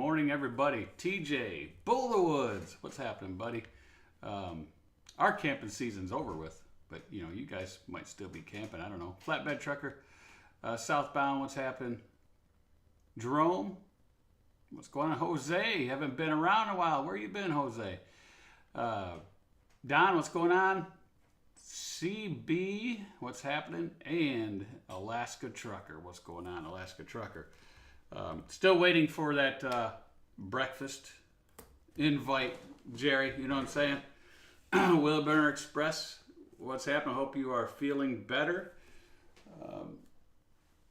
Morning, everybody. TJ, Bull of the Woods. What's happening, buddy? Our camping season's over with, but you know, you guys might still be camping. I don't know. Flatbed trucker, southbound. What's happening? Jerome, what's going on? Jose, haven't been around in a while. Where you been, Jose? Don, what's going on? CB, what's happening? And Alaska Trucker, what's going on? Alaska Trucker. Still waiting for that breakfast invite, Jerry. You know what I'm saying? Wilburn Express, what's happening? I hope you are feeling better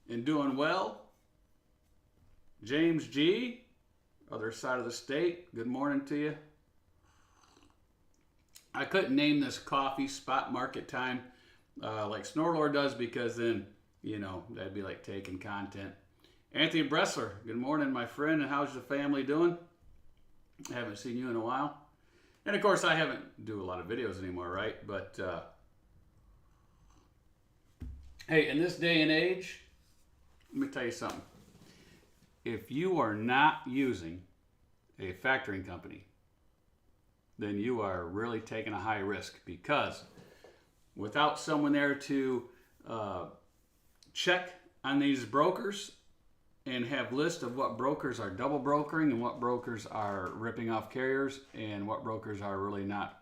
and doing well. James G, other side of the state, good morning to you. I couldn't name this coffee spot market time like Snorlord does, because then, you know, that'd be like taking content. Anthony Bressler, good morning, my friend, and how's the family doing? I haven't seen you in a while. And of course, I haven't do a lot of videos anymore, right? But hey, in this day and age, let me tell you something. If you are not using a factoring company, then you are really taking a high risk, because without someone there to check on these brokers and have lists of what brokers are double brokering and what brokers are ripping off carriers and what brokers are really not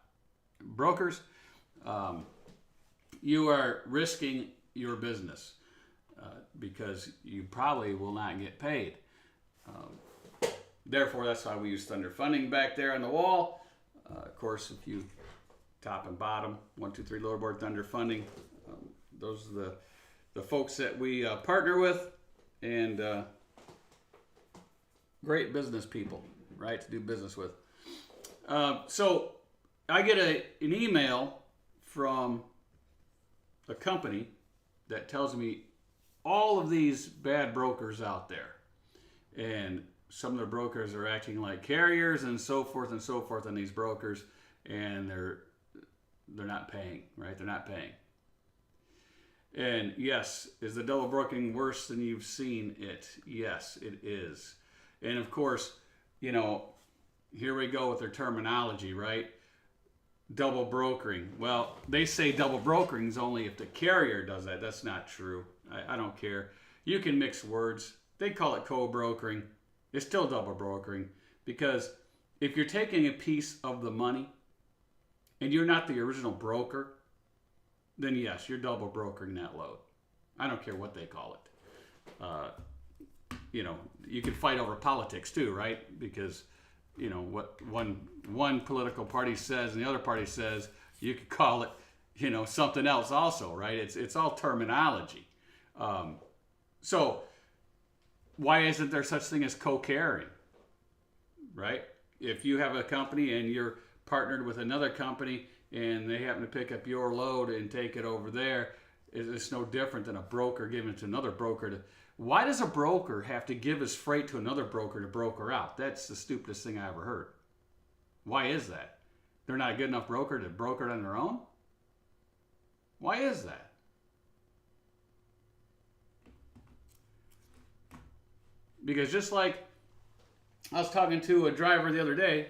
brokers, you are risking your business because you probably will not get paid. Therefore, that's why we use Thunder Funding back there on the wall. Of course, if you top and bottom, 123LoadBoard, Thunder Funding, those are the folks that we partner with, and great business people, right, to do business with. So I get an email from a company that tells me all of these bad brokers out there, and some of the brokers are acting like carriers and so forth on these brokers, and they're not paying, right? They're not paying. And yes, is the double broking worse than you've seen it? Yes, it is. And of course, you know, here we go with their terminology, right? Double brokering. Well, they say double brokering is only if the carrier does that. That's not true. I don't care. You can mix words. They call it co-brokering. It's still double brokering, because if you're taking a piece of the money and you're not the original broker, then yes, you're double brokering that load. I don't care what they call it. You know, you can fight over politics too, right? Because, you know, what one political party says and the other party says, you could call it, you know, something else also, right? It's all terminology. So why isn't there such thing as co-carrying, right? If you have a company and you're partnered with another company and they happen to pick up your load and take it over there, it's no different than a broker giving it to another broker. Why does a broker have to give his freight to another broker to broker out? That's the stupidest thing I ever heard. Why is that? They're not a good enough broker to broker it on their own? Why is that? Because just like I was talking to a driver the other day,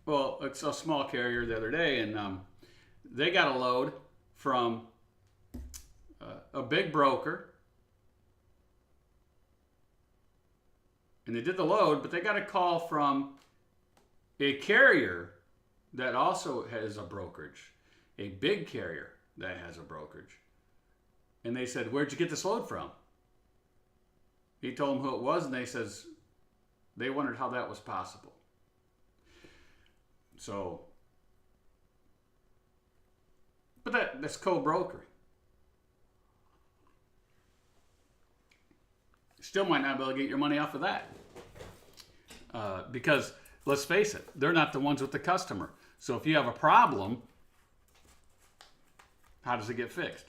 well, it's a small carrier the other day, and they got a load from a big broker, and they did the load, but they got a call from a carrier that also has a brokerage, a big carrier that has a brokerage. And they said, "Where'd you get this load from?" He told them who it was, and they wondered how that was possible. So, but that's co-brokering. Still might not be able to get your money off of that. Because, let's face it, they're not the ones with the customer. So if you have a problem, how does it get fixed?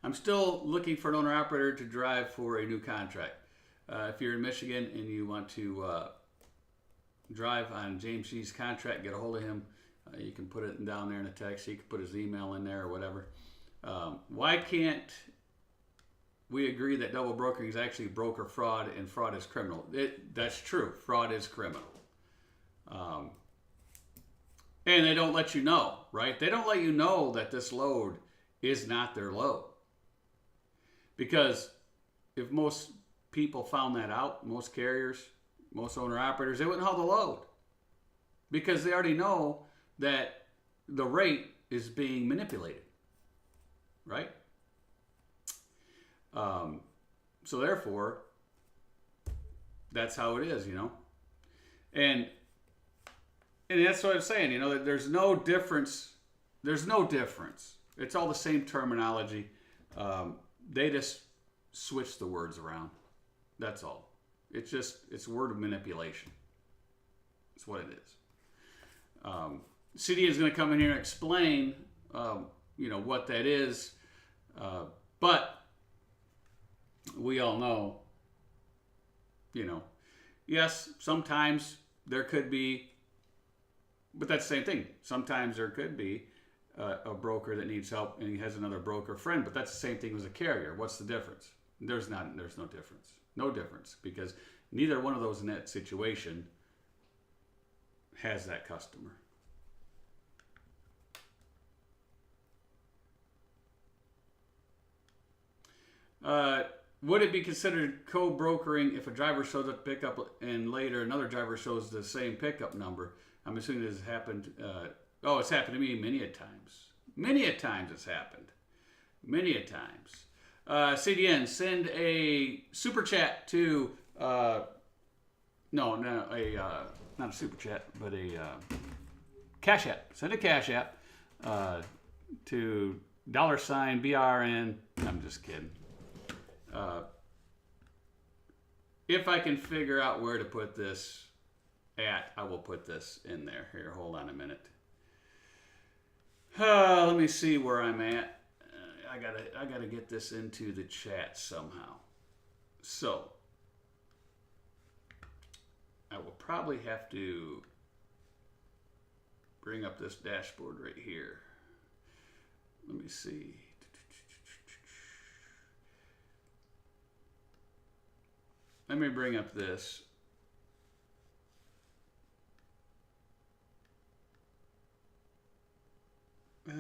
I'm still looking for an owner-operator to drive for a new contract. If you're in Michigan and you want to drive on James G's contract, get a hold of him. You can put it down there in a text. He can put his email in there or whatever. Why can't we agree that double brokering is actually broker fraud and fraud is criminal. That's true. Fraud is criminal. And they don't let you know, right? They don't let you know that this load is not their load. Because if most people found that out, most carriers, most owner-operators, they wouldn't haul the load. Because they already know that the rate is being manipulated, right? So therefore, that's how it is, you know? And that's what I'm saying, you know, that there's no difference. There's no difference. It's all the same terminology. They just switch the words around. That's all. It's word of manipulation. That's what it is. CDN is going to come in here and explain, you know, what that is. But we all know, you know, yes, sometimes there could be, but that's the same thing. Sometimes there could be a broker that needs help and he has another broker friend, but that's the same thing as a carrier. What's the difference? There's no difference. No difference, because neither one of those in that situation has that customer. Would it be considered co-brokering if a driver shows up to pick up and later another driver shows the same pickup number? I'm assuming this has happened. It's happened to me many a times. Many a times it's happened. Many a times. CDN, send a super chat to, not a super chat, but a cash app. Send a cash app to $brrn. I'm just kidding. If I can figure out where to put this at, I will put this in there. Here, hold on a minute. Let me see where I'm at. I gotta get this into the chat somehow. So I will probably have to bring up this dashboard right here. Let me see. Let me bring up this. Let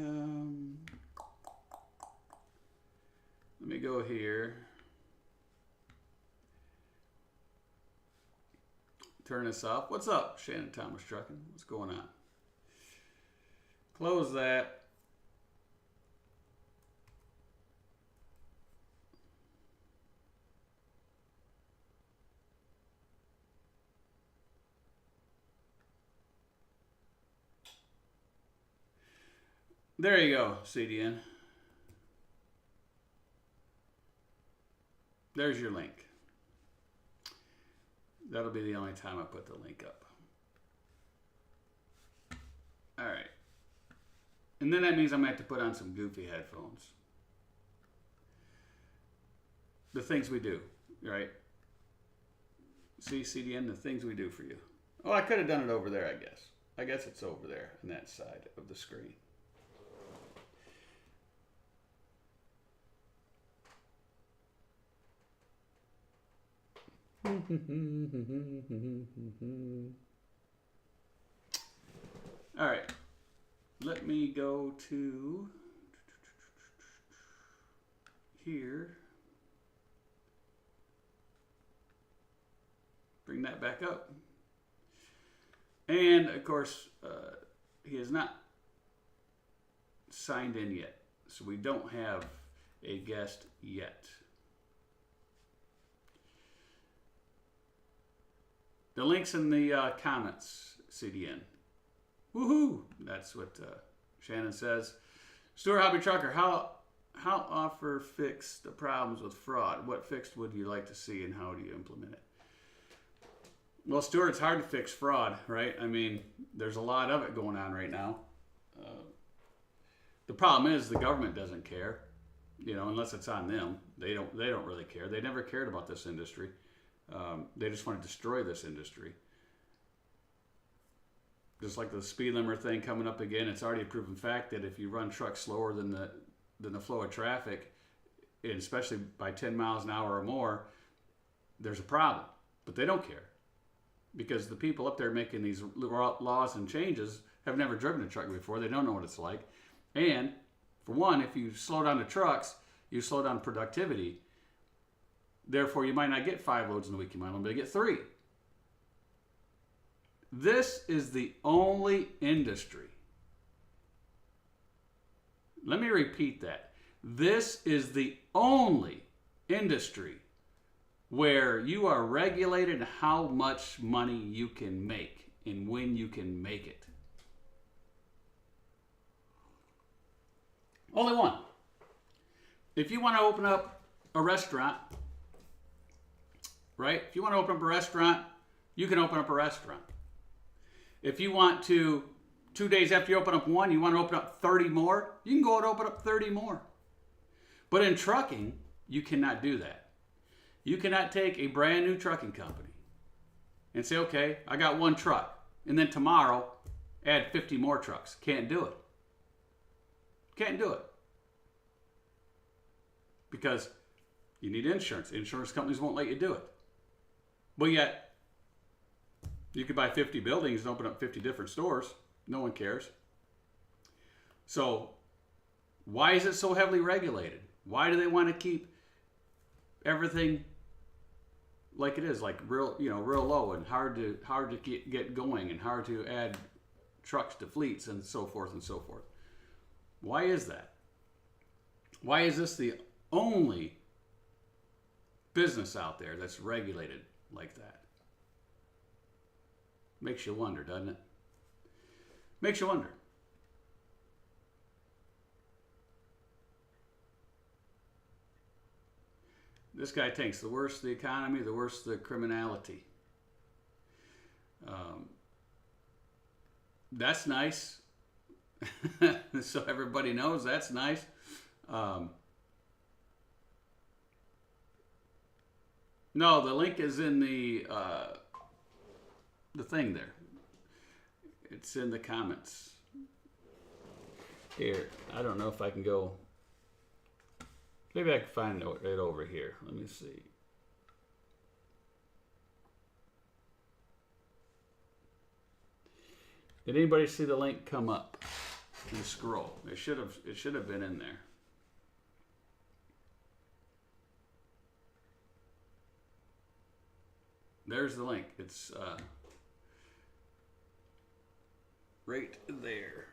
me go here. Turn this off. What's up, Shannon Thomas Trucking? What's going on? Close that. There you go, CDN. There's your link. That'll be the only time I put the link up. All right. And then that means I'm going to have to put on some goofy headphones. The things we do, right? See, CDN, the things we do for you. Oh, I could have done it over there, I guess. I guess it's over there on that side of the screen. All right, let me go to here, bring that back up, and of course he is not signed in yet, so we don't have a guest yet. The link's in the comments, CDN. Woohoo! That's what Shannon says. Stuart Hobby Trucker, how offer fix the problems with fraud? What fixed would you like to see and how do you implement it? Well, Stuart, it's hard to fix fraud, right? I mean, there's a lot of it going on right now. The problem is the government doesn't care, you know, unless it's on them. They don't really care. They never cared about this industry. They just want to destroy this industry. Just like the speed limiter thing coming up again, it's already a proven fact that if you run trucks slower than the flow of traffic, and especially by 10 miles an hour or more, there's a problem. But they don't care, because the people up there making these laws and changes have never driven a truck before. They don't know what it's like. And for one, if you slow down the trucks, you slow down productivity. Therefore, you might not get 5 loads in a week. You might only get 3. This is the only industry. Let me repeat that. This is the only industry where you are regulated how much money you can make and when you can make it. Only one. If you want to open up a restaurant, right? If you want to open up a restaurant, you can open up a restaurant. If you want to, 2 days after you open up one, you want to open up 30 more, you can go and open up 30 more. But in trucking, you cannot do that. You cannot take a brand new trucking company and say, okay, I got 1 truck, and then tomorrow add 50 more trucks. Can't do it. Can't do it. Because you need insurance. Insurance companies won't let you do it. But yet, you could buy 50 buildings and open up 50 different stores. No one cares. So, why is it so heavily regulated? Why do they want to keep everything like it is, like real low and hard to get going and hard to add trucks to fleets and so forth and so forth? Why is that? Why is this the only business out there that's regulated like that? Makes you wonder, doesn't it? Makes you wonder. This guy thinks the worse the economy, the worse the criminality. That's nice. So everybody knows that's nice. No, the link is in the thing there. It's in the comments. Here, I don't know if I can go. Maybe I can find it over here. Let me see. Did anybody see the link come up and scroll? It should have been in there. There's the link. It's right there.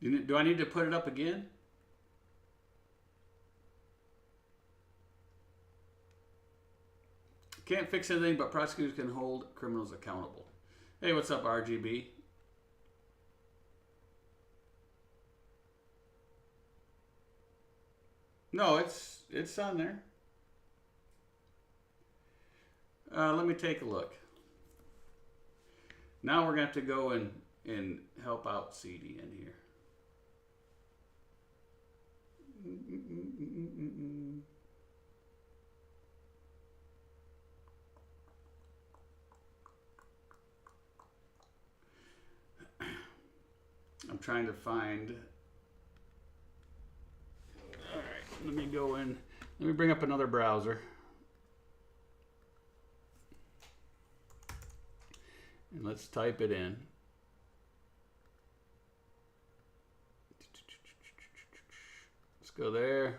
Do I need to put it up again? Can't fix anything, but prosecutors can hold criminals accountable. Hey, what's up, RGB? No, it's on there. Let me take a look. Now we're going to have to go and help out CDN here. I'm trying to find. All right, let me go in. Let me bring up another browser. And let's type it in. Let's go there.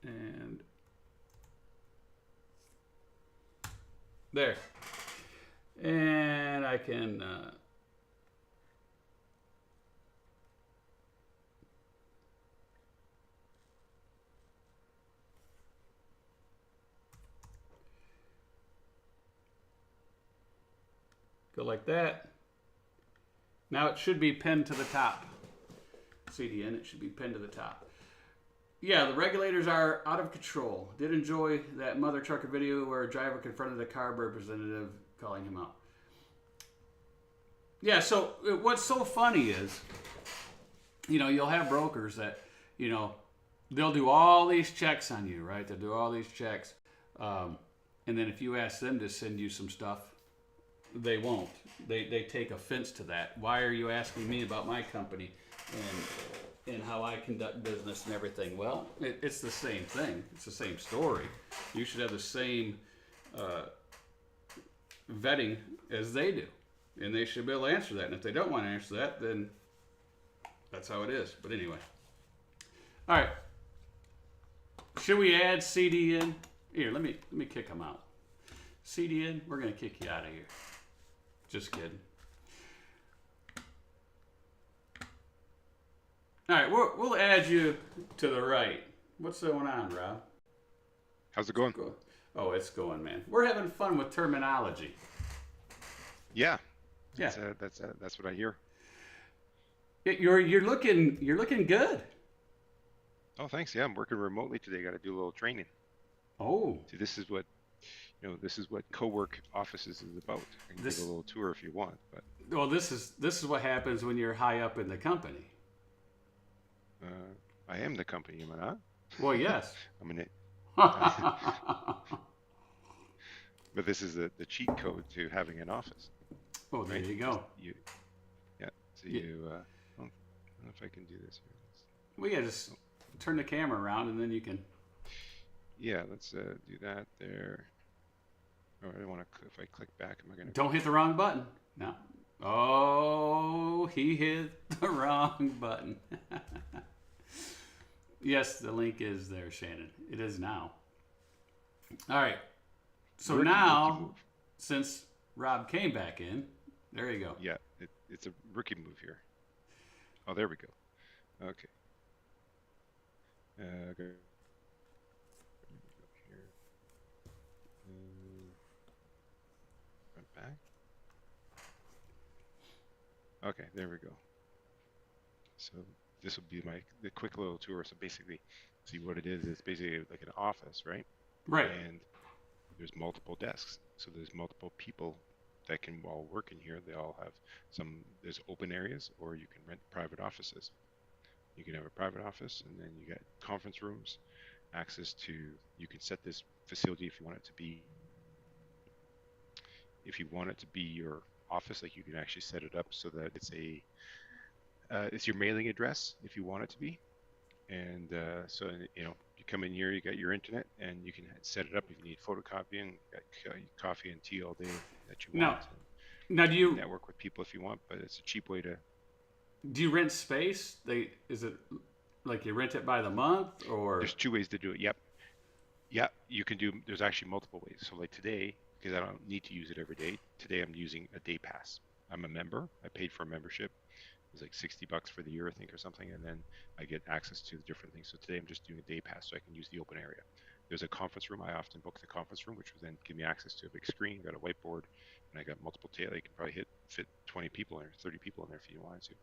And there. And I can go like that. Now it should be pinned to the top. CDN, it should be pinned to the top. Yeah, the regulators are out of control. Did enjoy that mother trucker video where a driver confronted a CARB representative calling him out. Yeah, so what's so funny is, you'll have brokers that, they'll do all these checks on you, right? They'll do all these checks. And then if you ask them to send you some stuff, they won't. They take offense to that. Why are you asking me about my company and how I conduct business and everything? Well, it's the same thing. It's the same story. You should have the same vetting as they do, and they should be able to answer that. And if they don't want to answer that, then that's how it is. But anyway, all right. Should we add CD in? Here, let me kick them out. CD in, we're gonna kick you out of here. Just kidding. All right, we'll add you to the right. What's going on, Rob? How's it going? Oh, it's going, man. We're having fun with terminology. Yeah. Yeah. That's what I hear. You're looking good. Oh, thanks. Yeah, I'm working remotely today. Got to do a little training. Oh. See, this is what co-work offices is about. I can give a little tour if you want, but. Well, this is what happens when you're high up in the company. I am the company, am I not? Well, yes. I mean, but this is the cheat code to having an office. Oh, there right? you go. I don't know if I can do this here. Well, yeah, just turn the camera around and then you can. Yeah, let's do that there. Oh, I don't want to. If I click back, am I going to? Don't hit the wrong button. No. Oh, he hit the wrong button. Yes, the link is there, Shannon. It is now. All right. So now, since Rob came back in, there you go. Yeah, it's a rookie move here. Oh, there we go. Okay. Go here. Front back. Okay, there we go. So this will be the quick little tour. So basically, see what it is. It's basically like an office, right? Right. And there's multiple desks. So there's multiple people that can all work in here. They all have there's open areas, or you can rent private offices. You can have a private office, and then you got conference rooms, access to, you can set this facility if you want it to be your office, like you can actually set it up so that it's your mailing address if you want it to be. And so, you come in here, you got your internet, and you can set it up if you need photocopying, got coffee and tea all day that you want. Now do you network with people if you want, but it's a cheap way to. Do you rent space? Is it like you rent it by the month, or? There's two ways to do it. Yep. Yeah, you can do. There's actually multiple ways. So like today, because I don't need to use it every day. Today I'm using a day pass. I'm a member. I paid for a membership. It's like $60 for the year, I think, or something, and then I get access to the different things. So today I'm just doing a day pass, so I can use the open area. There's a conference room. I often book the conference room, which will then give me access to a big screen. Got a whiteboard, and I got multiple tables. You can probably fit 20 people in there, 30 people in there if you wanted to.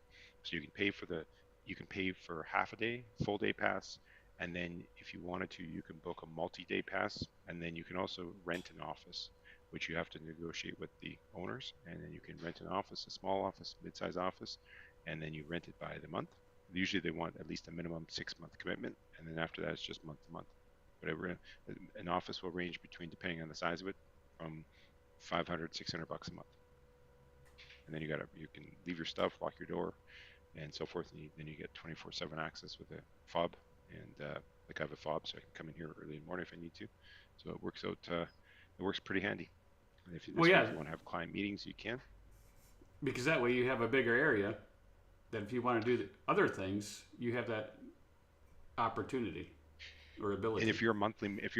So you can pay for half a day, full day pass, and then if you wanted to, you can book a multi-day pass, and then you can also rent an office, which you have to negotiate with the owners, and then you can rent an office, a small office, mid-size office, and then you rent it by the month. Usually they want at least a minimum 6-month commitment, and then after that it's just month to month. Whatever, an office will range between, depending on the size of it, from $500, $600 a month. And then you can leave your stuff, lock your door, and so forth. And then you get 24/7 access with a fob, and like I have a fob, so I can come in here early in the morning if I need to. So it works out. It works pretty handy. And if you want to have client meetings, you can. Because that way you have a bigger area. That if you want to do the other things, you have that opportunity or ability. And if you're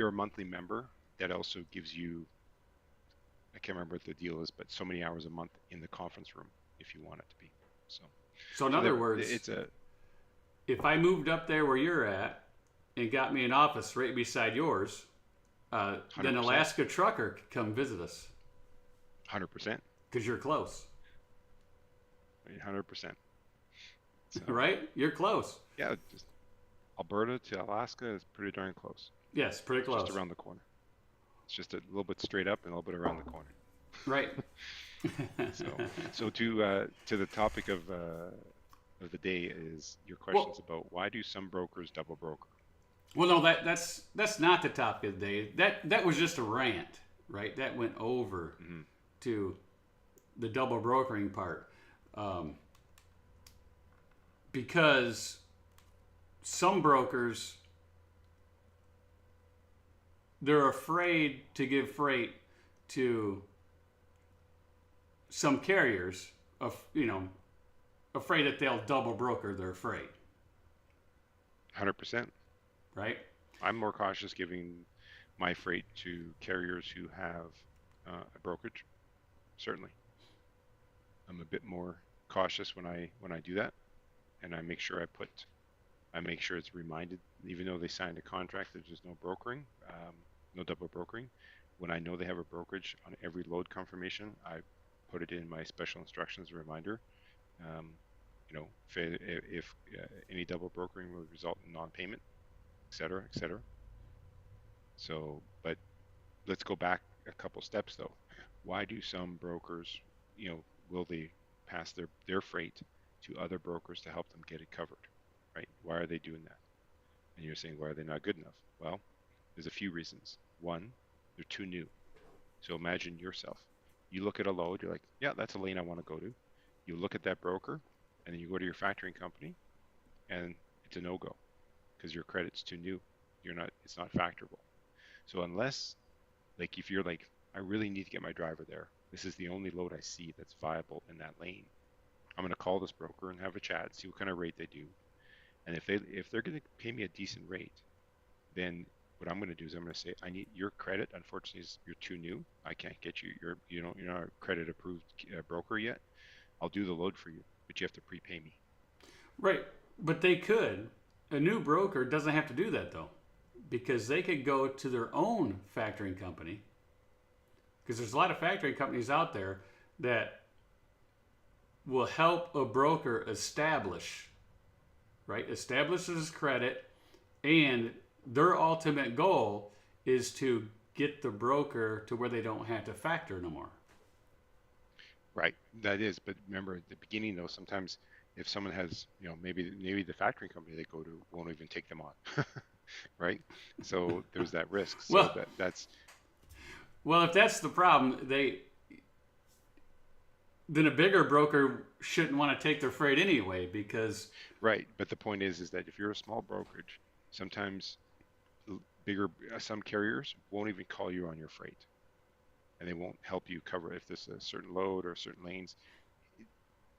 a monthly member, that also gives you, I can't remember what the deal is, but so many hours a month in the conference room if you want it to be. So in other words, if I moved up there where you're at and got me an office right beside yours, then Alaska Trucker could come visit us. 100%. Because you're close. 100%. So, right? You're close. Yeah, just Alberta to Alaska is pretty darn close. Yes, pretty close. Just around the corner. It's just a little bit straight up and a little bit around the corner. Right. So to the topic of the day is your questions about why do some brokers double broker? Well, no, that's not the topic of the day. That was just a rant, right? That went over to the double brokering part, because some brokers, they're afraid to give freight to some carriers, of afraid that they'll double broker their freight, 100%. right? I'm more cautious giving my freight to carriers who have a brokerage. Certainly, I'm a bit more cautious when I do that, and I make sure it's reminded, even though they signed a contract, there's just no brokering, no double brokering. When I know they have a brokerage on every load confirmation, I put it in my special instructions reminder. If any double brokering will result in non-payment, et cetera, et cetera. So, but let's go back a couple steps though. Why do some brokers, will they pass their freight to other brokers to help them get it covered, right? Why are they doing that? And you're saying, why are they not good enough? Well, there's a few reasons. One, they're too new. So imagine yourself. You look at a load, you're like, yeah, that's a lane I want to go to. You look at that broker, and then you go to your factoring company, and it's a no-go because your credit's too new. It's not factorable. So unless, like, if you're like, I really need to get my driver there, this is the only load I see that's viable in that lane, I'm going to call this broker and have a chat, see what kind of rate they do. And if they're going to pay me a decent rate, then what I'm going to do is I'm going to say, I need your credit. Unfortunately, you're too new. I can't get you. You're not a credit approved broker yet. I'll do the load for you, but you have to prepay me. Right, but they could. A new broker doesn't have to do that though, because they could go to their own factoring company. Because there's a lot of factoring companies out there that will help a broker establishes credit, and their ultimate goal is to get the broker to where they don't have to factor no more. Right, that is. But remember, at the beginning though, sometimes if someone has, maybe the factoring company they go to won't even take them on, right? So there's that risk. So Well, that's well, if that's the problem, then a bigger broker shouldn't want to take their freight anyway, because right. But the point is that if you're a small brokerage, sometimes some carriers won't even call you on your freight, and they won't help you cover if there's a certain load or certain lanes.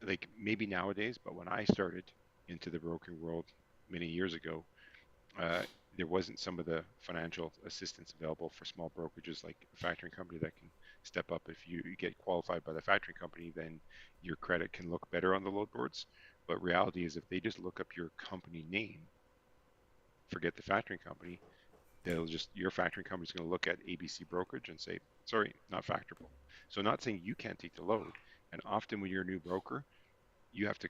Like maybe nowadays, but when I started into the brokering world many years ago, there wasn't some of the financial assistance available for small brokerages like a factoring company that can step up. If you get qualified by the factoring company, then your credit can look better on the load boards. But reality is if they just look up your company name, forget the factoring company, your factoring company is going to look at ABC brokerage and say, sorry, not factorable. So not saying you can't take the load. And often when you're a new broker, you have to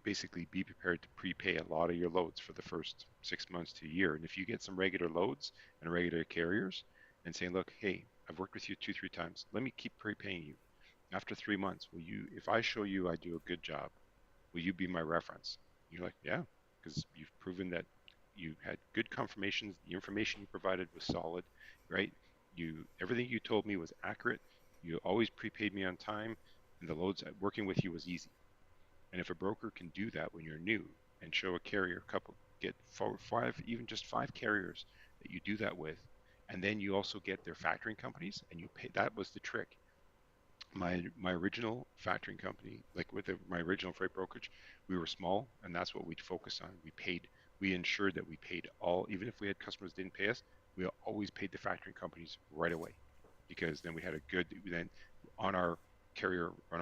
basically be prepared to prepay a lot of your loads for the first 6 months to a year. And if you get some regular loads and regular carriers and saying, look, hey, I've worked with you 2-3 times, let me keep prepaying you. After 3 months, if I show you I do a good job, will you be my reference? You're like, yeah, because you've proven that you had good confirmations, the information you provided was solid, right? Everything you told me was accurate. You always prepaid me on time, and the loads working with you was easy. And if a broker can do that when you're new and show a carrier get 4, 5, even just 5 carriers that you do that with, and then you also get their factoring companies and you pay, that was the trick. My original factoring company, like with my original freight brokerage, we were small and that's what we'd focus on. We ensured that we paid all, even if we had customers didn't pay us, we always paid the factoring companies right away, because then we had then on our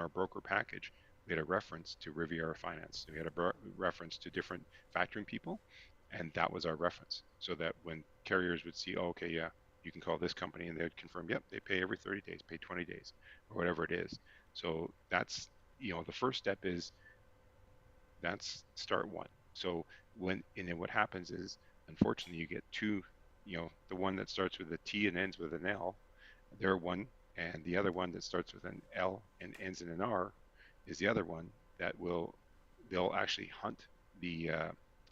broker package, we had a reference to Riviera Finance. So we had a reference to different factoring people, and that was our reference. So that when carriers would see, oh, okay, yeah, you can call this company, and they would confirm, yep, they pay every 30 days, pay 20 days, or whatever it is. So that's, the first step is that's start one. So and then what happens is, unfortunately, you get two, the one that starts with a T and ends with an L, they're one, and the other one that starts with an L and ends in an R is the other one that they'll actually hunt the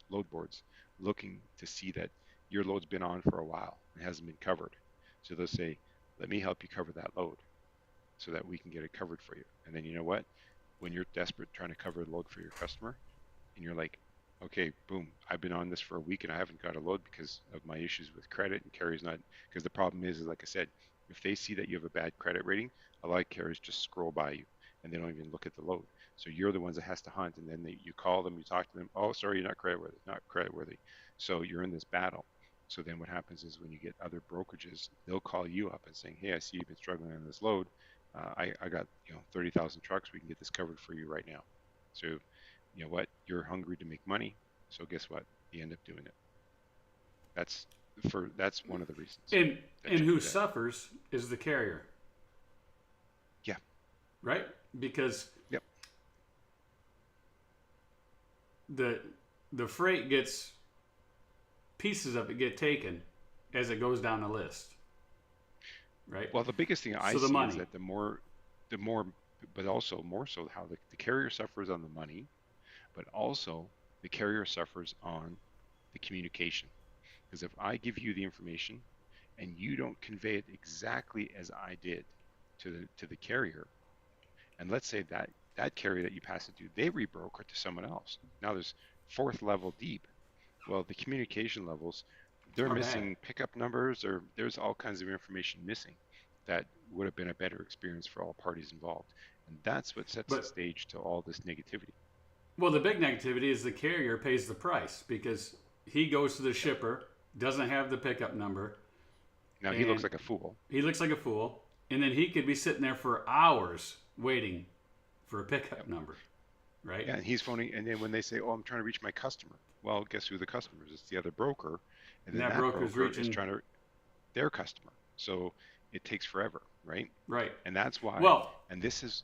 load boards looking to see that your load's been on for a while and hasn't been covered. So they'll say, let me help you cover that load. so that we can get it covered for you. And then you know what? When you're desperate trying to cover a load for your customer, and you're like, okay, boom, I've been on this for a week and I haven't got a load because of my issues with credit, and carrier's not, because the problem is like I said, if they see that you have a bad credit rating, a lot of carriers just scroll by you and they don't even look at the load. So you're the ones that has to hunt, and then you call them, you talk to them, oh, sorry, you're not creditworthy, not creditworthy. So you're in this battle. So then what happens is when you get other brokerages, they'll call you up and saying, hey, I see you've been struggling on this load. I got 30,000 trucks. We can get this covered for you right now. So you know what? You're hungry to make money. So guess what? You end up doing it. That's one of the reasons that And you who do that. suffers is the carrier, Yeah. right? Because Yep. the freight gets, pieces of it get taken as it goes down the list, right? Well, the biggest thing I So the see is money. that the more, but also more so how the carrier suffers on the money, but also the carrier suffers on the communication. Because if I give you the information and you don't convey it exactly as I did to the carrier, and let's say that carrier that you pass it to, they rebroker it to someone else. Now there's fourth level deep. Well, the communication levels, they're Are bad. missing pickup numbers, or there's all kinds of information missing that would have been a better experience for all parties involved. And that's what sets the But stage to all this negativity. well, the big negativity is the carrier pays the price because he goes to the Yep. shipper, doesn't have the pickup number, Now he looks and like a fool. he looks like a fool. And then he could be sitting there for hours waiting for a pickup Yep. number, right? Yeah, and he's phoning, and then when they say, "Oh, I'm trying to reach my customer," well, guess who the customer is? It's the other broker, and And then that that broker's broker is reaching, trying to their customer. So it takes forever, right? right. And that's why, Well, and this is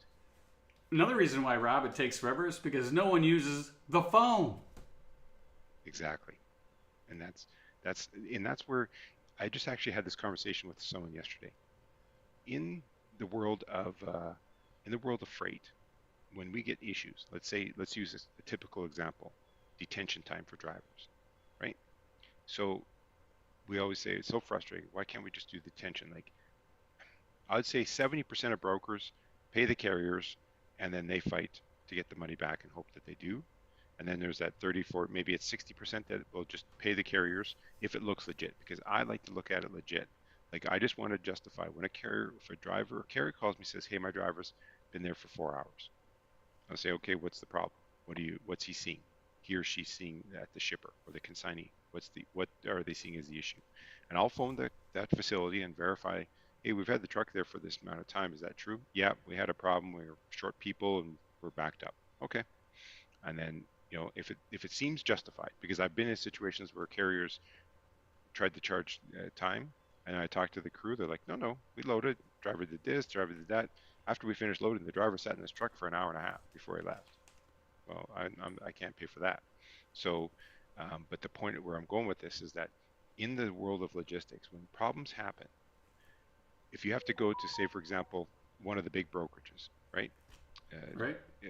another reason why, Rob, it takes forever is because no one uses the phone. exactly, and that's where I just actually had this conversation with someone yesterday. In the world of freight, when we get issues, let's use a typical example, detention time for drivers, right? So we always say it's so frustrating. Why can't we just do detention? Like I'd say 70% of brokers pay the carriers and then they fight to get the money back and hope that they do. And then there's that 34, maybe it's 60% that will just pay the carriers if it looks legit, because I like to look at it legit. Like I just want to justify when a carrier calls me, says, hey, my driver's been there for 4 hours. I'll say, okay, what's the problem? What's he seeing? He or she seeing at the shipper or the consignee? What are they seeing as the issue? And I'll phone that facility and verify, hey, we've had the truck there for this amount of time. Is that true? Yeah, we had a problem. We were short people and we're backed up. Okay. And then, if it seems justified, because I've been in situations where carriers tried to charge time, and I talked to the crew, they're like, no, we loaded, driver did this, driver did that. After we finished loading, the driver sat in his truck for an hour and a half before he left. Well, I can't pay for that. So, but the point where I'm going with this is that in the world of logistics, when problems happen, if you have to go to, say, for example, one of the big brokerages, right? Uh, Right? uh,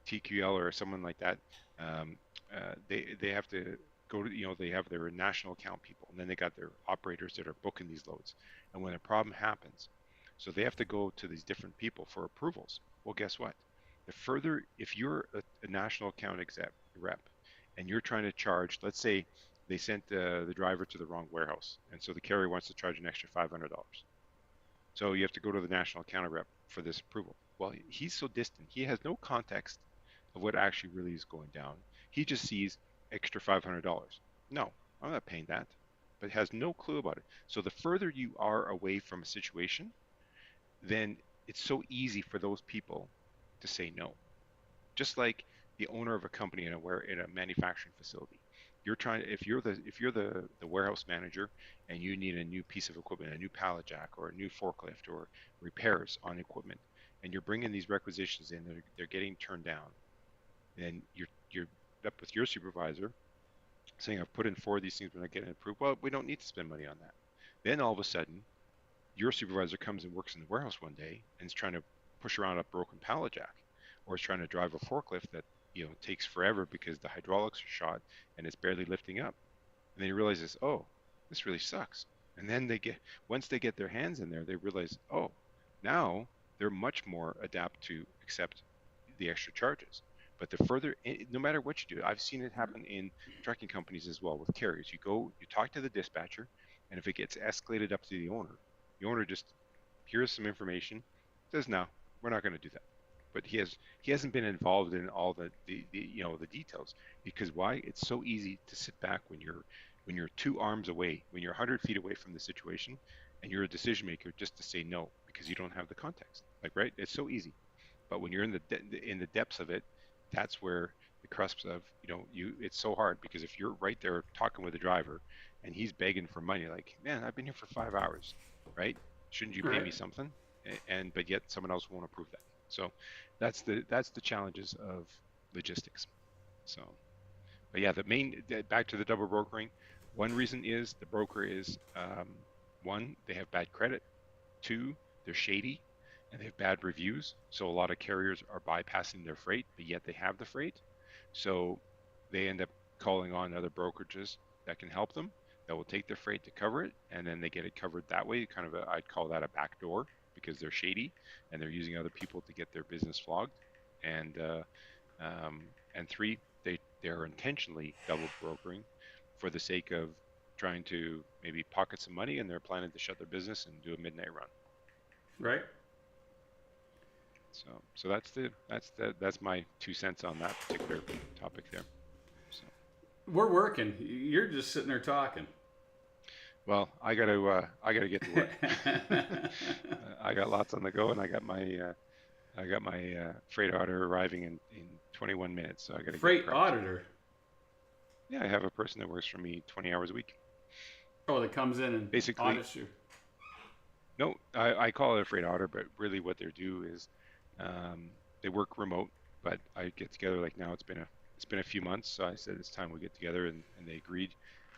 TQL or someone like that, um, they have to go to, they have their national account people, and then they got their operators that are booking these loads. And when a problem happens, so they have to go to these different people for approvals. Well, guess what? If you're a national account exec rep, and you're trying to charge, let's say they sent the driver to the wrong warehouse, and so the carrier wants to charge an extra $500. So you have to go to the national account rep for this approval. Well, he's so distant. He has no context of what actually really is going down. He just sees extra $500. No, I'm not paying that, but has no clue about it. So the further you are away from a situation, then it's so easy for those people to say no. Just like the owner of a company in a manufacturing facility. If you're the warehouse manager and you need a new piece of equipment, a new pallet jack or a new forklift or repairs on equipment, and you're bringing these requisitions in, they're getting turned down, then you're up with your supervisor saying, I've put in 4 of these things, we're not getting approved. Well, we don't need to spend money on that. Then all of a sudden, your supervisor comes and works in the warehouse one day and is trying to push around a broken pallet jack, or is trying to drive a forklift that takes forever because the hydraulics are shot and it's barely lifting up. And then he realizes, oh, this really sucks. And then once they get their hands in there, they realize, oh, now they're much more adapt to accept the extra charges. But the further, no matter what you do, I've seen it happen in trucking companies as well with carriers. You go, you talk to the dispatcher, and if it gets escalated up to the owner just here's some information, says no, we're not going to do that. But he hasn't been involved in all the details, because why? It's so easy to sit back when you're 2 arms away, when you're 100 feet away from the situation, and you're a decision maker, just to say no because you don't have the context. Like, right? It's so easy. But when you're in the depths of it, that's where the cusps of, it's so hard, because if you're right there talking with the driver and he's begging for money, like, man, I've been here for 5 hours, right? Shouldn't you pay me something? But yet someone else won't approve that. So that's the challenges of logistics. So, but yeah, back to the double brokering. One reason is the broker is, one, they have bad credit. Two, they're shady and they have bad reviews. So a lot of carriers are bypassing their freight, but yet they have the freight. So they end up calling on other brokerages that can help them, that will take their freight to cover it, and then they get it covered that way. Kind of I'd call that a backdoor, because they're shady and they're using other people to get their business flogged. And three, they're intentionally double brokering for the sake of trying to maybe pocket some money, and they're planning to shut their business and do a midnight run. Right. So that's my 2 cents on that particular topic there. So we're working. You're just sitting there talking. Well, I gotta get to work. I got lots on the go, and I got my freight auditor arriving in 21 minutes, so I got to freight auditor. Yeah, I have a person that works for me 20 hours a week. Oh, that comes in and basically audits you. No, I call it a freight auditor, but really what they do is they work remote. But I get together, like now it's been a few months, so I said it's time we get together, and they agreed.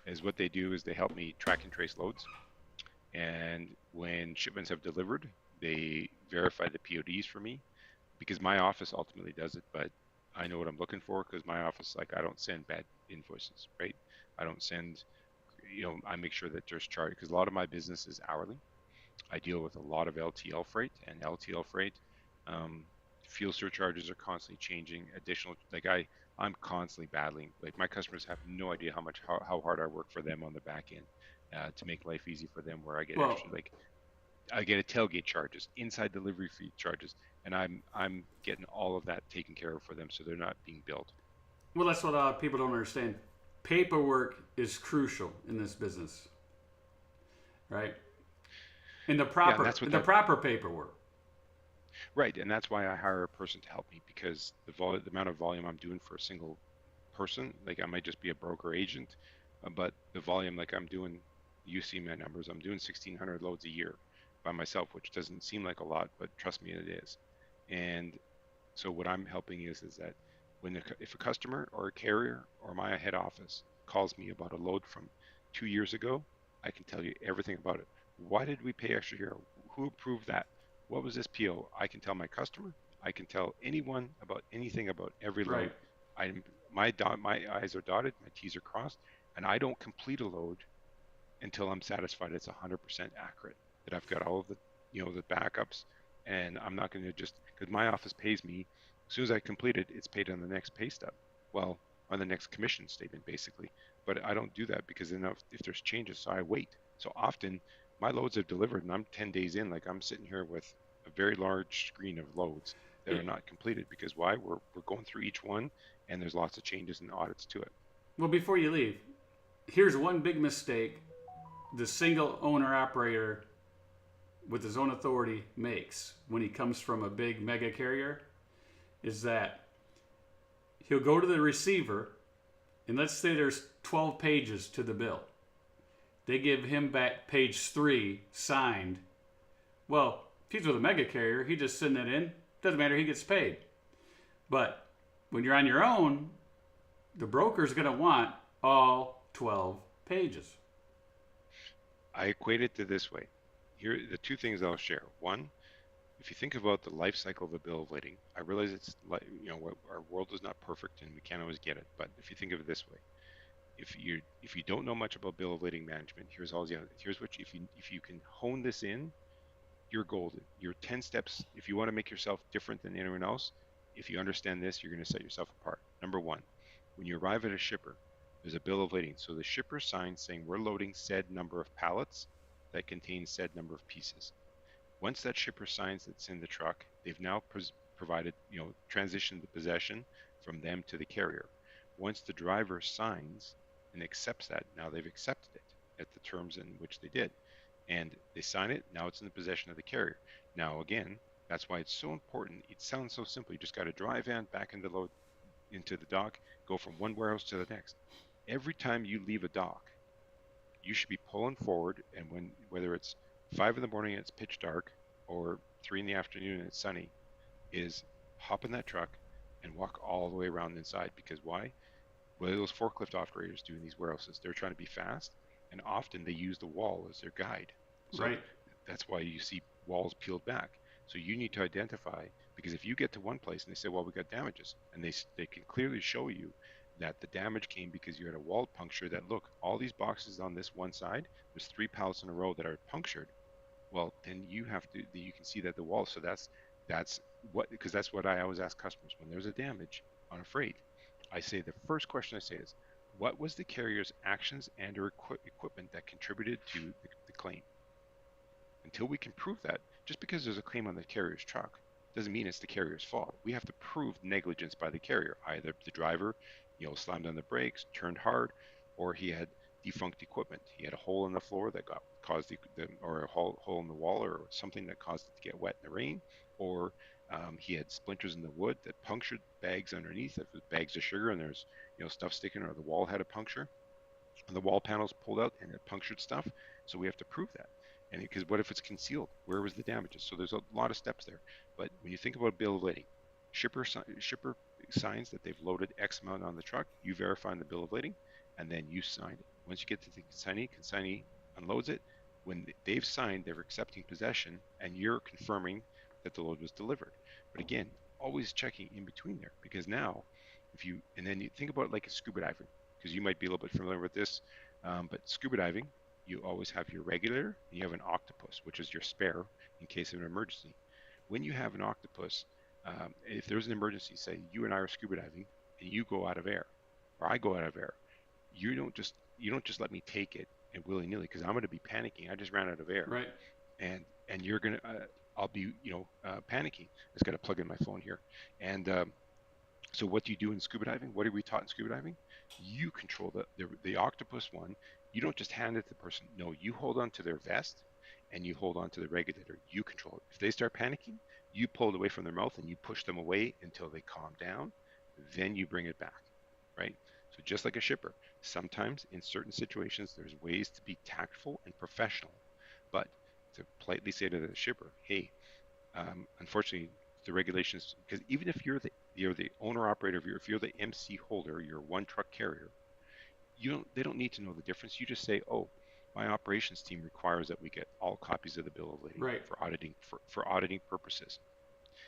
Is what they do is they help me track and trace loads, and when shipments have delivered, they verify the PODs for me, because my office ultimately does it, but I know what I'm looking for, because my office, like, I don't send bad invoices, right? I don't send, I make sure that there's charge, because a lot of my business is hourly. I deal with a lot of LTL freight, and LTL freight, fuel surcharges are constantly changing. Additional, like I'm constantly battling. Like, my customers have no idea how hard I work for them on the back end to make life easy for them. Where I get extra, like I get a tailgate charges, inside delivery fee charges, and I'm getting all of that taken care of for them, so they're not being billed. Well, that's what people don't understand. Paperwork is crucial in this business, right? In the proper paperwork. Right, and that's why I hire a person to help me, because the amount of volume I'm doing for a single person, like I might just be a broker agent, but the volume, like I'm doing, you see my numbers, I'm doing 1,600 loads a year by myself, which doesn't seem like a lot, but trust me, it is. And so what I'm helping is that if a customer or a carrier or my head office calls me about a load from 2 years ago, I can tell you everything about it. Why did we pay extra here? Who approved that? What was this PO? I can tell my customer. I can tell anyone about anything about every load. Right. My I's are dotted, my T's are crossed, and I don't complete a load until I'm satisfied it's 100% accurate, that I've got all of the the backups, and I'm not going to just, because my office pays me as soon as I complete it, it's paid on the next pay stub. Well, on the next commission statement, basically. But I don't do that, because then if there's changes, so I wait. So often my loads have delivered and I'm 10 days in, like I'm sitting here with a very large screen of loads that are not completed, because why? We're going through each one, and there's lots of changes and audits to it. Well, before you leave, here's one big mistake the single owner operator with his own authority makes when he comes from a big mega carrier, is that he'll go to the receiver, and let's say there's 12 pages to the bill. They give him back page 3 signed. Well, if he's with a mega carrier, he just send that in. Doesn't matter, he gets paid. But when you're on your own, the broker's going to want all 12 pages. I equate it to this way. Here are the two things I'll share. One, if you think about the life cycle of a bill of lading, I realize it's like, our world is not perfect and we can't always get it. But if you think of it this way, if you don't know much about bill of lading management, here's what if you can hone this in, you're golden. You're 10 steps. If you want to make yourself different than anyone else, if you understand this, you're going to set yourself apart. Number one, when you arrive at a shipper, there's a bill of lading. So the shipper signs saying we're loading said number of pallets that contain said number of pieces. Once that shipper signs that's in the truck, they've now provided, transitioned the possession from them to the carrier. Once the driver signs and accepts that, now they've accepted it at the terms in which they did. And they sign it, now it's in the possession of the carrier. Now again, that's why it's so important. It sounds so simple. You just got to drive in, back into the dock, go from one warehouse to the next. Every time you leave a dock, you should be pulling forward, and whether it's 5 in the morning and it's pitch dark, or 3 in the afternoon and it's sunny, is hop in that truck and walk all the way around the inside. Because why? What do those forklift operators do in these warehouses? They're trying to be fast, and often they use the wall as their guide. So Right. that's why you see walls peeled back. So you need to identify, because if you get to one place and they say, well, we got damages, and they can clearly show you that the damage came because you had a wall puncture, that look, all these boxes on this one side, there's 3 pallets in a row that are punctured. Well, then you can see that the wall. So that's because that's what I always ask customers when there's a damage on a freight. I say the first question I say is, what was the carrier's actions and or equipment that contributed to the claim? Until we can prove that, just because there's a claim on the carrier's truck doesn't mean it's the carrier's fault. We have to prove negligence by the carrier. Either the driver, slammed on the brakes, turned hard, or he had defunct equipment. He had a hole in the floor that caused or a hole in the wall, or something that caused it to get wet in the rain, or he had splinters in the wood that punctured bags underneath. If it was bags of sugar and there's stuff sticking, or the wall had a puncture, and the wall panels pulled out and it punctured stuff. So we have to prove that. And because what if it's concealed? Where was the damages? So there's a lot of steps there. But when you think about bill of lading, shipper signs that they've loaded X amount on the truck, you verify in the bill of lading, and then you sign it. Once you get to the consignee unloads it. When they've signed, they're accepting possession, and you're confirming that the load was delivered. But again, always checking in between there, because now, and then you think about it like a scuba diving, because you might be a little bit familiar with this, but scuba diving, you always have your regulator, and you have an octopus, which is your spare in case of an emergency. When you have an octopus, if there's an emergency, say you and I are scuba diving, and you go out of air, or I go out of air, you don't just let me take it and willy-nilly, because I'm going to be panicking. I just ran out of air, Right. And you're gonna, I'll be panicking. I just got to plug in my phone here, and so what do you do in scuba diving? What are we taught in scuba diving? You control the octopus one. You don't just hand it to the person. No, you hold on to their vest, and you hold on to the regulator. You control it. If they start panicking, you pull it away from their mouth and you push them away until they calm down. Then you bring it back, right? So just like a shipper, sometimes in certain situations, there's ways to be tactful and professional, but to politely say to the shipper, hey, unfortunately, the regulations, because even if you're the owner operator, if you're the MC holder, you're one truck carrier, they don't need to know the difference. You just say, oh, my operations team requires that we get all copies of the bill of lading, Right. for auditing purposes.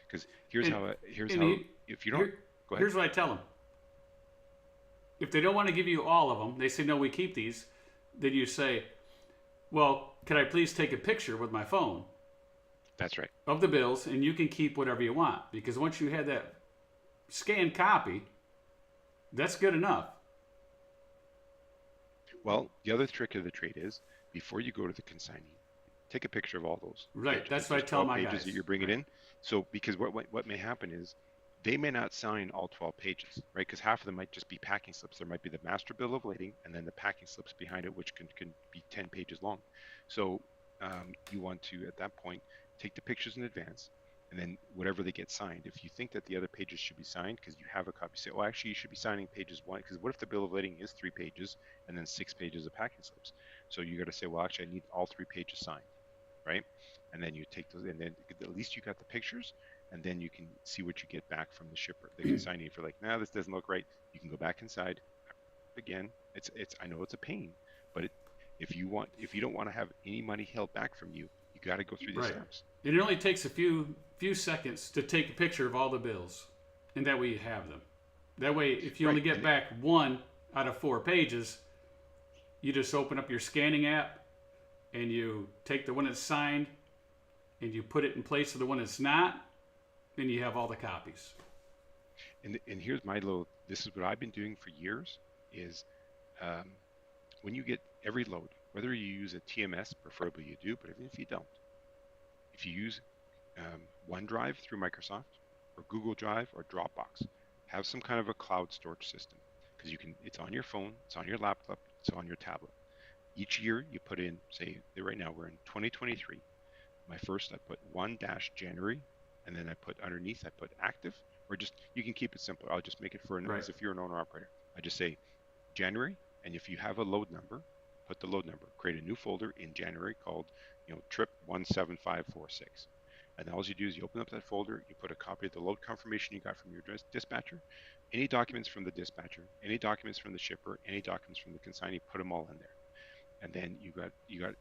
Because if you don't, go ahead. Here's what I tell them. If they don't want to give you all of them, they say, no, we keep these. Then you say, well, can I please take a picture with my phone? That's right. Of the bills, and you can keep whatever you want. Because once you have that scanned copy, that's good enough. Well, the other trick of the trade is, before you go to the consignee, take a picture of all those. Right. pages. That's what I There's tell 12 my pages guys. that you're bringing in. So, because what may happen is, they may not sign all 12 pages, right? Because half of them might just be packing slips. There might be the master bill of lading, and then the packing slips behind it, which can be 10 pages long. So you want to, at that point, take the pictures in advance, and then whatever they get signed. If you think that the other pages should be signed because you have a copy, say, oh, actually, you should be signing pages 1. Because what if the bill of lading is 3 pages and then 6 pages of packing slips? So you got to say, well, actually, I need all 3 pages signed, right? And then you take those, and then at least you got the pictures. And then you can see what you get back from the shipper. The consignee, if you're like, nah, this doesn't look right, you can go back inside. Again, it's I know it's a pain, but if you don't want to have any money held back from you, you got to go through these steps. And it only takes a few seconds to take a picture of all the bills, and that way you have them. That way, if you only get back 1 out of 4 pages, you just open up your scanning app, and you take the one that's signed, and you put it in place of the one that's not, then you have all the copies. And here's my little, this is what I've been doing for years, is when you get every load, whether you use a TMS, preferably you do, but even if you don't, if you use OneDrive through Microsoft or Google Drive or Dropbox, have some kind of a cloud storage system, because you can, it's on your phone, it's on your laptop, it's on your tablet. Each year you put in, say right now we're in 2023, my first I put 1-January, and then I put underneath, I put active, or just, you can keep it simple. I'll just make it for, as if you're an owner operator. I just say January, and if you have a load number, put the load number, create a new folder in January called, trip 17546. And all you do is you open up that folder, you put a copy of the load confirmation you got from your dispatcher, any documents from the dispatcher, any documents from the shipper, any documents from the consignee, put them all in there. And then you got,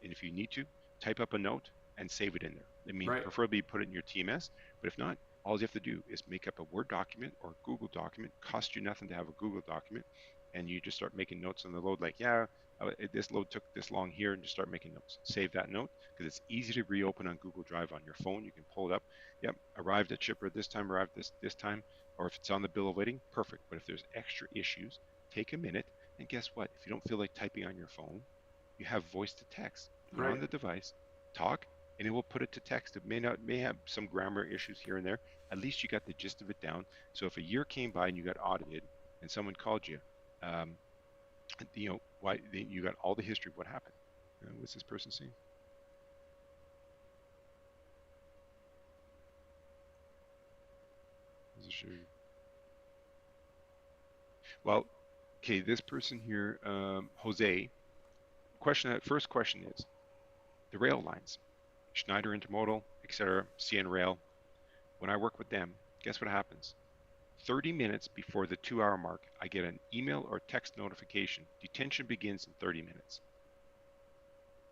and if you need to, type up a note and save it in there. I mean, preferably put it in your TMS, but if not, all you have to do is make up a Word document or a Google document. Costs you nothing to have a Google document, and you just start making notes on the load, like, this load took this long here, and just start making notes. Save that note, because it's easy to reopen on Google Drive on your phone. You can pull it up. Yep, arrived at shipper this time, arrived this time, or if it's on the bill of lading, perfect. But if there's extra issues, take a minute, and guess what? If you don't feel like typing on your phone, you have voice to text. Put on the device, talk, and it will put it to text. It may have some grammar issues here and there. At least you got the gist of it down. So if a year came by and you got audited, and someone called you, why you got all the history of what happened. What's this person saying? Well, okay, this person here, Jose. First question is the rail lines, Schneider Intermodal, etc., CN Rail. When I work with them, guess what happens? 30 minutes before the 2-hour mark, I get an email or text notification. Detention begins in 30 minutes.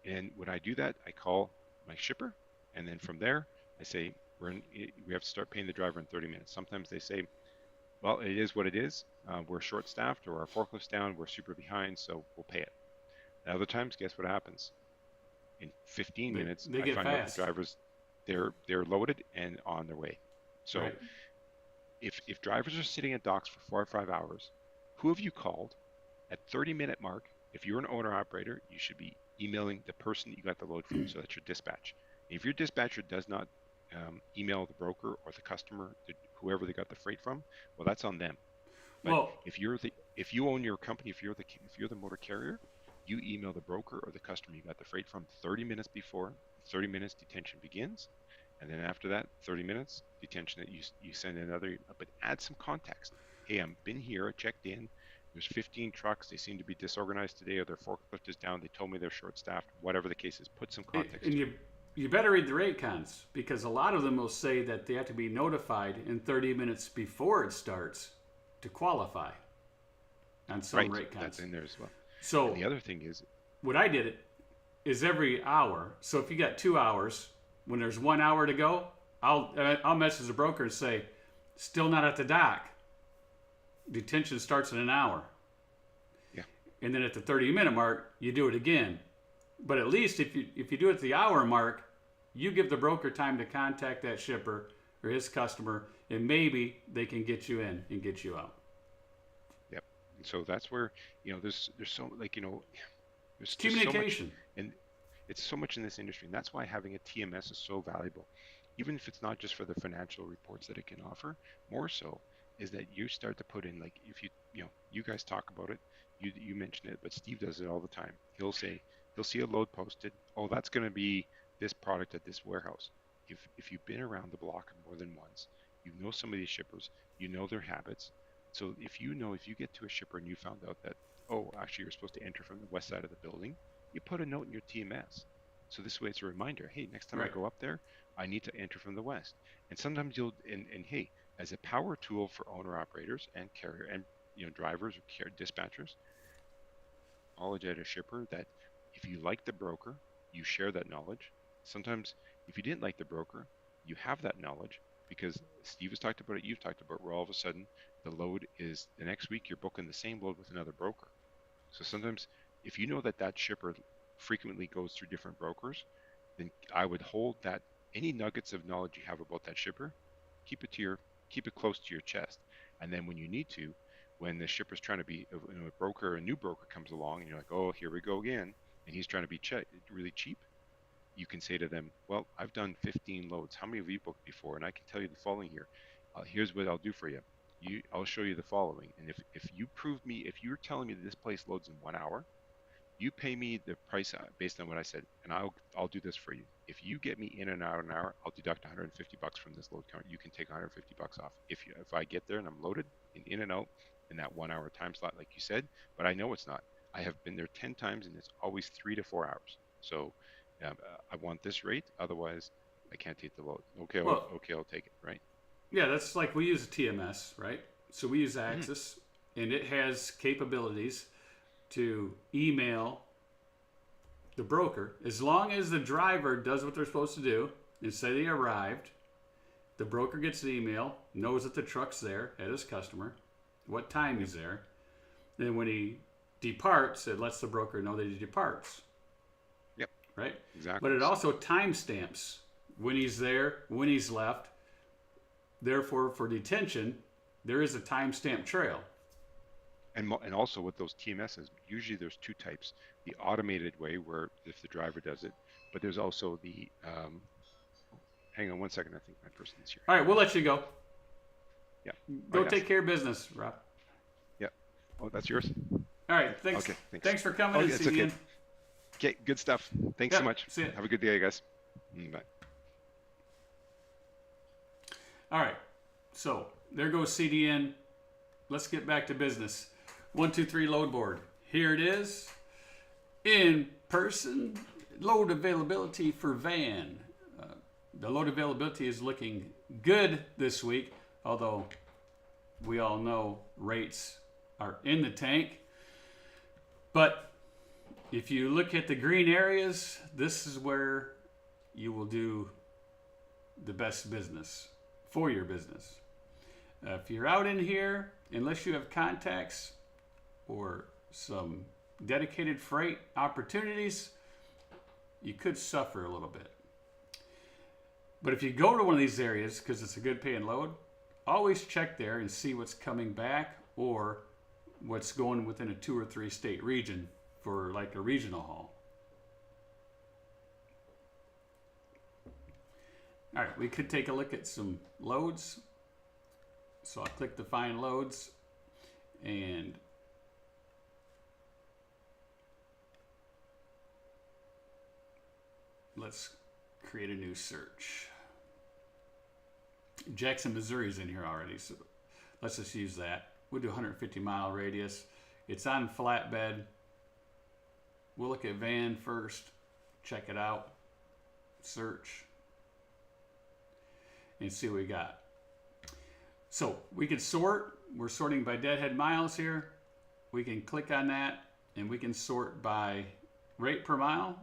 And when I do that, I call my shipper, and then from there, I say, we have to start paying the driver in 30 minutes. Sometimes they say, well, it is what it is. We're short-staffed, or our forklift's down, we're super behind, so we'll pay it. And other times, guess what happens? In 15 minutes, I find out the drivers, they're loaded and on their way. So if drivers are sitting at docks for 4 or 5 hours, who have you called? At 30-minute mark, if you're an owner-operator, you should be emailing the person that you got the load from, so that's your dispatch. If your dispatcher does not email the broker or the customer, whoever they got the freight from, well, that's on them. But if you own your company, if you're the motor carrier, you email the broker or the customer you got the freight from 30 minutes before. 30 minutes detention begins, and then after that 30 minutes detention, that you send another, but add some context. Hey, I've been here, I checked in, there's 15 trucks, they seem to be disorganized today, or their forklift is down, they told me they're short-staffed, whatever the case is. Put some context. And you better read the rate cons, because a lot of them will say that they have to be notified in 30 minutes before it starts to qualify on some rate cons. That's in there as well. So and the other thing is, what I did is every hour. So if you got 2 hours, when there's 1 hour to go, I'll message the broker and say, still not at the dock. Detention starts in an hour. Yeah. And then at the 30-minute mark, you do it again. But at least if you do it at the hour mark, you give the broker time to contact that shipper or his customer, and maybe they can get you in and get you out. Yep. And so that's where, there's so, there's communication. So much, and it's so much in this industry, and that's why having a TMS is so valuable. Even if it's not just for the financial reports that it can offer, more so is that you start to put in, like, if you guys talk about it, you mention it, but Steve does it all the time. He'll see a load posted. Oh, that's going to be this product at this warehouse. If you've been around the block more than once, you know some of these shippers, you know their habits. So if you get to a shipper and you found out that, oh, actually you're supposed to enter from the west side of the building, you put a note in your TMS. So this way it's a reminder, hey, next time I go up there, I need to enter from the west. And sometimes and hey, as a power tool for owner operators and carrier and drivers or dispatchers, apologize to a shipper that if you like the broker, you share that knowledge. Sometimes if you didn't like the broker, you have that knowledge, because Steve has talked about it, you've talked about, where all of a sudden the load is, the next week you're booking the same load with another broker. So sometimes if you know that shipper frequently goes through different brokers, then I would hold that Any nuggets of knowledge you have about that shipper, keep it close to your chest. And then when you need to, when the shipper's trying to be, a new broker comes along, and you're like, oh, here we go again, and he's trying to be really cheap, you can say to them, well, I've done 15 loads. How many have you booked before? And I can tell you the following here. Here's what I'll do for you. I'll show you the following. And if if you're telling me that this place loads in 1 hour, you pay me the price based on what I said, and I'll do this for you. If you get me in and out an hour, I'll deduct 150 bucks from this load count. You can take 150 bucks off if I get there and I'm loaded and in and out in that 1 hour time slot, like you said. But I know it's not. I have been there 10 times, and it's always 3 to 4 hours. So I want this rate, otherwise I can't take the load. Okay, I'll take it, right? Yeah, that's like we use a TMS, right? So we use Axis, and it has capabilities to email the broker. As long as the driver does what they're supposed to do and say they arrived, the broker gets the email, knows that the truck's there at his customer, what time he's there. Then when he departs, it lets the broker know that he departs. Yep. Right? Exactly. But it also timestamps when he's there, when he's left. Therefore, for detention, there is a timestamp trail. And also with those TMSs, usually there's two types. The automated way, where if the driver does it, but there's also the, hang on one second, I think my person's here. All right, we'll let you go. Yeah. Go take care of business, Rob. Yeah. Oh, that's yours? All right, thanks. Okay, thanks. Thanks for coming and seeing okay. Okay, good stuff. Thanks so much. See ya. Have a good day, guys. Bye. All right, so there goes CDN. Let's get back to business. 123LoadBoard. Here it is. In person load availability for van. The load availability is looking good this week, although we all know rates are in the tank. But if you look at the green areas, this is where you will do the best business for your business. If you're out in here, unless you have contacts or some dedicated freight opportunities, you could suffer a little bit. But if you go to one of these areas, because it's a good paying load, always check there and see what's coming back or what's going within a 2 or 3 state region for like a regional haul. All right, we could take a look at some loads. So I'll click the Find Loads, and let's create a new search. Jackson, Missouri's in here already, so let's just use that. We'll do 150-mile radius. It's on flatbed. We'll look at van first, check it out, search, and see what we got. So we can sort. We're sorting by deadhead miles here. We can click on that, and we can sort by rate per mile,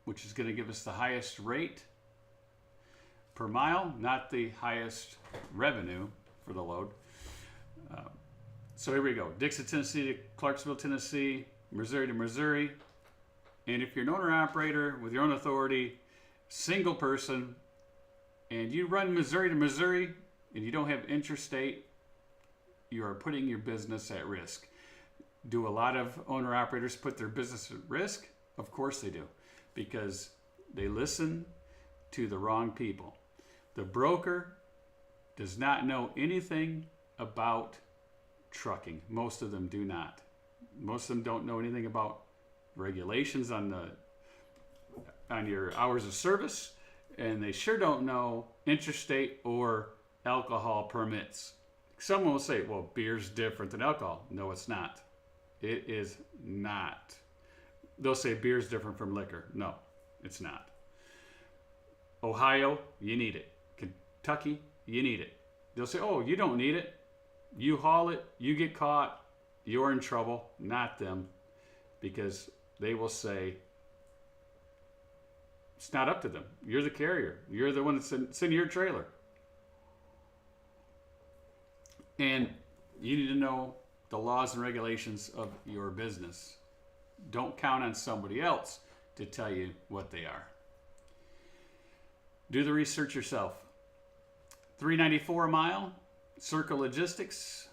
which is going to give us the highest rate per mile, not the highest revenue for the load. So here we go. Dixon, Tennessee to Clarksville, Tennessee, Missouri to Missouri. And if you're an owner-operator with your own authority, single person, and you run Missouri to Missouri and you don't have interstate, you are putting your business at risk. Do a lot of owner-operators put their business at risk? Of course they do, because they listen to the wrong people. The broker does not know anything about trucking. Most of them do not. Most of them don't know anything about regulations on your hours of service, and they sure don't know interstate or alcohol permits. Someone will say, well, beer's different than alcohol. No, it's not. It is not. They'll say beer's different from liquor. No, it's not. Ohio, you need it. Kentucky, you need it. They'll say, oh, you don't need it. You haul it, you get caught, you're in trouble, not them, because they will say, it's not up to them. You're the carrier. You're the one that's in your trailer. And you need to know the laws and regulations of your business. Don't count on somebody else to tell you what they are. Do the research yourself. $394 a mile, Circle Logistics,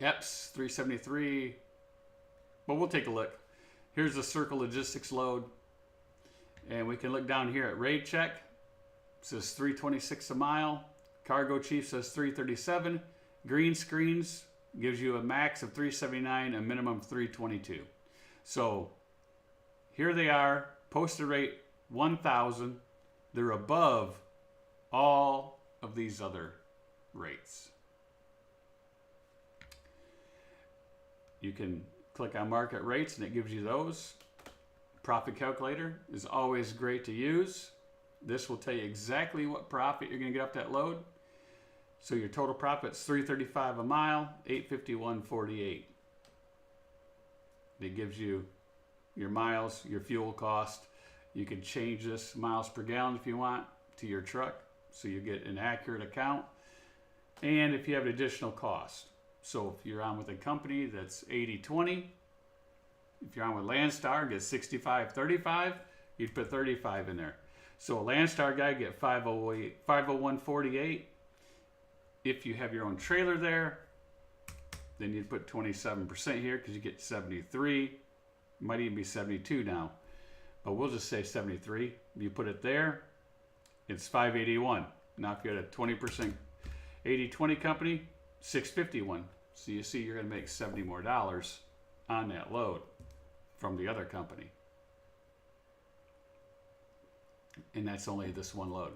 EPS 373. But we'll take a look. Here's the Circle Logistics load. And we can look down here at rate check. It says 326 a mile. Cargo Chief says 337. Green Screens gives you a max of 379, a minimum of 322. So here they are, posted rate 1,000. They're above all of these other rates. You can click on market rates and it gives you those. Profit calculator is always great to use. This will tell you exactly what profit you're going to get off that load. So your total profit's $335 a mile, $851.48. It gives you your miles, your fuel cost. You can change this miles per gallon if you want to your truck, so you get an accurate account. And if you have an additional cost. So if you're on with a company that's 80-20, if you're on with Landstar, get 65-35, you'd put 35 in there. So a Landstar guy get 501.48. If you have your own trailer there, then you'd put 27% here because you get 73. Might even be 72 now, but we'll just say 73. You put it there, it's 581. Now if you had a 20% 80-20 company, 651. So you see you're going to make $70 more on that load from the other company. And that's only this one load.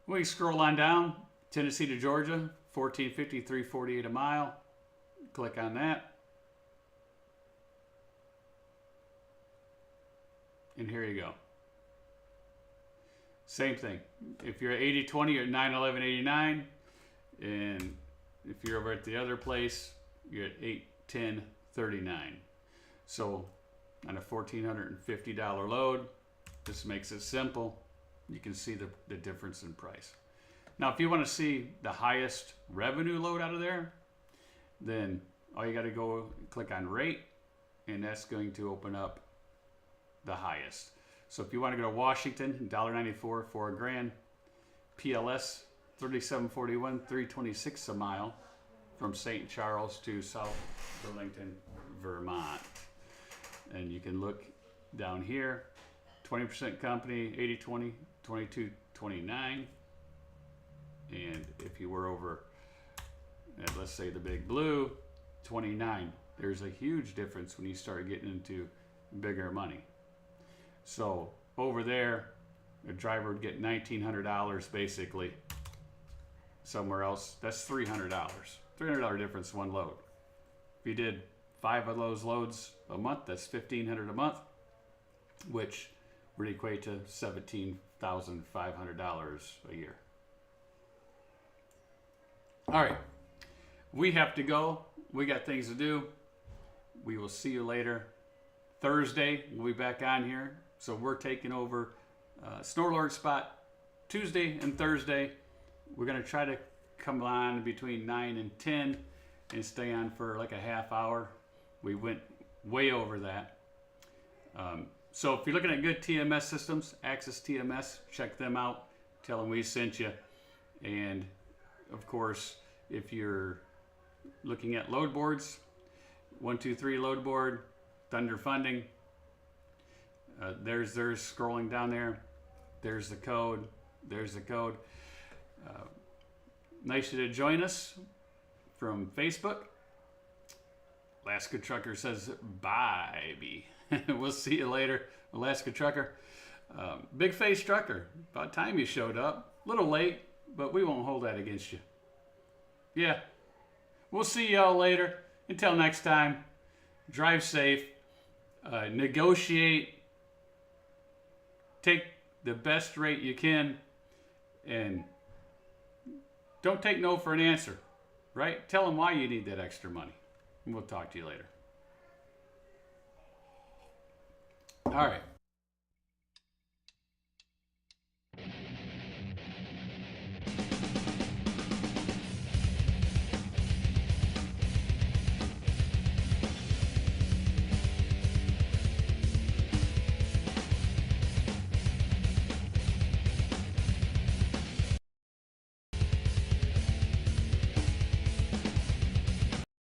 We scroll on down, Tennessee to Georgia, $14.50, $3.48 a mile. Click on that. And here you go. Same thing. If you're at 80-20, you're at $911.89. And if you're over at the other place, you're at $810.39. So on a $1,450 load, this makes it simple. You can see the difference in price. Now, if you want to see the highest revenue load out of there, then all you got to go click on rate, and that's going to open up the highest. So if you want to go to Washington, $1.94 for a grand. PLS, $37.41, $3.26 a mile from St. Charles to South Burlington, Vermont. And you can look down here, 20% company, 80-20, 22.29. And if you were over at, let's say, the Big Blue, 29. There's a huge difference when you start getting into bigger money. So over there, the driver would get $1,900 basically. Somewhere else, that's $300. $300 difference, one load. If you did 5 of those loads a month, that's $1,500 a month, which would equate to $17,500 a year. All right, we have to go. We got things to do. We will see you later. Thursday, we'll be back on here. So we're taking over Snorlord spot Tuesday and Thursday. We're going to try to come on between 9 and 10 and stay on for like a half hour. We went way over that. So if you're looking at good TMS systems, AXISTMS, check them out. Tell them we sent you. And of course, if you're looking at load boards, 123LoadBoard, Thunder Funding, there's scrolling down there. There's the code. There's the code. Nice to join us from Facebook. Alaska Trucker says bye. We'll see you later, Alaska Trucker. Big Face Trucker, about time you showed up. A little late, but we won't hold that against you. Yeah. We'll see y'all later. Until next time, drive safe, negotiate, take the best rate you can, and don't take no for an answer, right? Tell them why you need that extra money. And we'll talk to you later. All right.